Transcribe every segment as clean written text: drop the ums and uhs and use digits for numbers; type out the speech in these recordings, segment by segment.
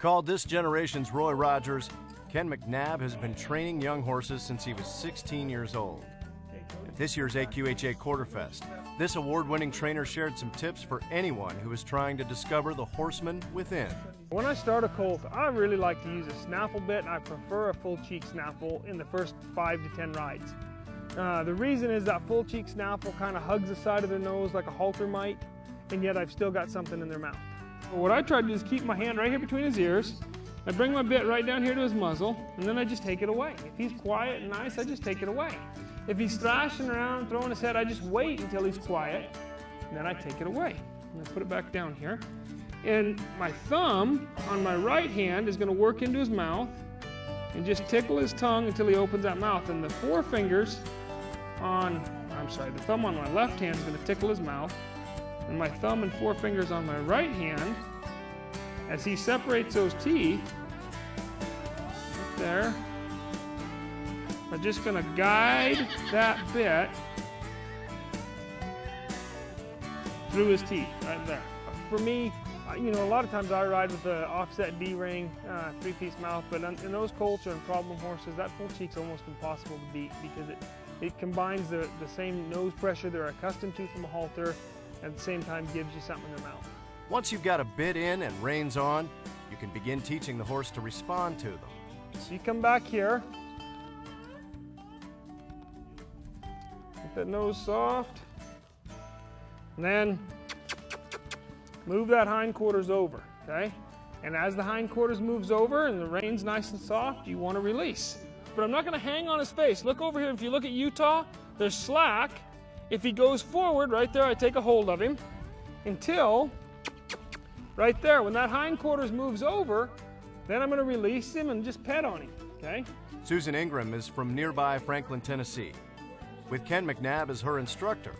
Called this generation's Roy Rogers, Ken McNabb has been training young horses since he was 16 years old. At this year's AQHA QuarterFest, this award-winning trainer shared some tips for anyone who is trying to discover the horseman within. When I start a colt, I really like to use a snaffle bit, and I prefer a full cheek snaffle in the first 5 to 10 rides. The reason is that full cheek snaffle kind of hugs the side of their nose like a halter might, and yet I've still got something in their mouth. What I try to do is keep my hand right here between his ears. I bring my bit right down here to his muzzle, and then I just take it away. If he's quiet and nice, I just take it away. If he's thrashing around, throwing his head, I just wait until he's quiet, and then I take it away. And I put it back down here. And my thumb on my right hand is going to work into his mouth and just tickle his tongue until he opens that mouth. And the the thumb on my left hand is going to tickle his mouth. And my thumb and forefingers on my right hand, as he separates those teeth, right there, I'm just going to guide that bit through his teeth, right there. For me, you know, a lot of times I ride with the offset D-ring, 3-piece mouth, but in those colts or in problem horses, that full cheek's almost impossible to beat because it combines the same nose pressure they're accustomed to from a halter, at the same time gives you something in their mouth. Once you've got a bit in and reins on, you can begin teaching the horse to respond to them. So you come back here, get that nose soft, and then move that hindquarters over, okay? And as the hindquarters moves over and the reine's nice and soft, you want to release. But I'm not going to hang on his face. Look over here. If you look at Utah, there's slack. If he goes forward, right there, I take a hold of him until right there. When that hindquarters moves over, then I'm going to release him and just pet on him, okay? Susan INGRAM is from nearby Franklin, Tennessee. With Ken McNabb as her instructor,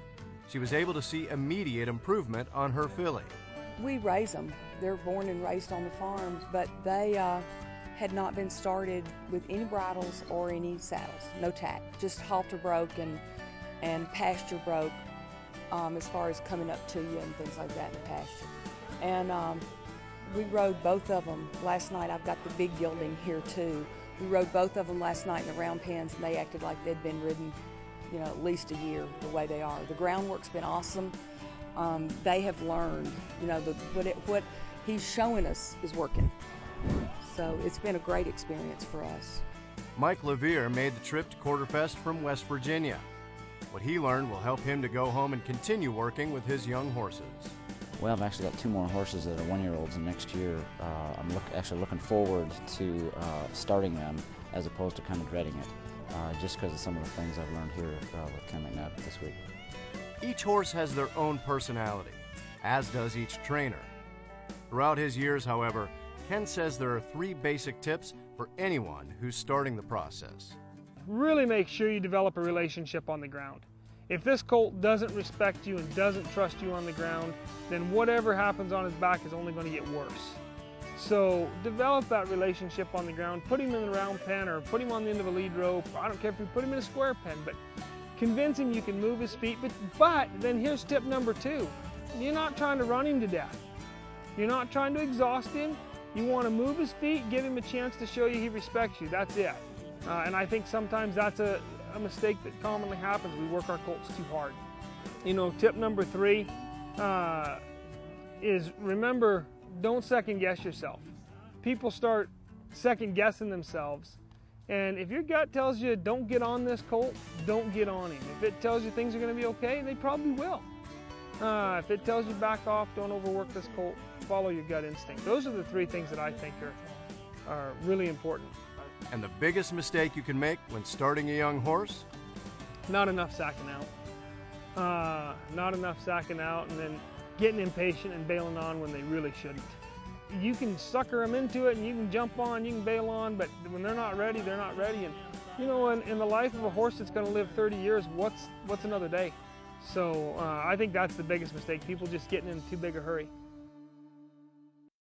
she was able to see immediate improvement on her filly. We raise them. They're born and raised on the farm, but they had not been started with any bridles or any saddles, no tack, just halter broke and pasture broke as far as coming up to you and things like that in the pasture. And we rode both of them last night. I've got the big gelding here too. We rode both of them last night in the round pens, and they acted like they'd been ridden, you know, at least a year the way they are. The groundwork's been awesome. They have learned, you know, what he's showing us is working. So it's been a great experience for us. Mike LEVIERE made the trip to QuarterFest from West Virginia. What he learned will help him to go home and continue working with his young horses. Well, I've actually got 2 more horses that are 1-year-olds, and next year I'm actually looking forward to starting them as opposed to kind of dreading it, just because of some of the things I've learned here with Ken McNabb this week. Each horse has their own personality, as does each trainer. Throughout his years, however, Ken says there are 3 basic tips for anyone who's starting the process. Really make sure you develop a relationship on the ground. If this colt doesn't respect you and doesn't trust you on the ground, then whatever happens on his back is only going to get worse. So develop that relationship on the ground. Put him in the round pen or put him on the end of a lead rope. I don't care if you put him in a square pen, but convince him you can move his feet. But then here's tip number 2. You're not trying to run him to death. You're not trying to exhaust him. You want to move his feet, give him a chance to show you he respects you. That's it. And I think sometimes that's a mistake that commonly happens. We work our colts too hard. You know, tip number 3 is remember, don't second guess yourself. People start second guessing themselves. And if your gut tells you don't get on this colt, don't get on him. If it tells you things are going to be okay, they probably will. If it tells you back off, don't overwork this colt, follow your gut instinct. Those are the 3 things that I think are really important. And the biggest mistake you can make when starting a young horse? Not enough sacking out. Not enough sacking out and then getting impatient and bailing on when they really shouldn't. You can sucker them into it and you can jump on, you can bail on, but when they're not ready, they're not ready. And you know, in the life of a horse that's going to live 30 years, what's another day? So I think that's the biggest mistake, people just getting in too big a hurry.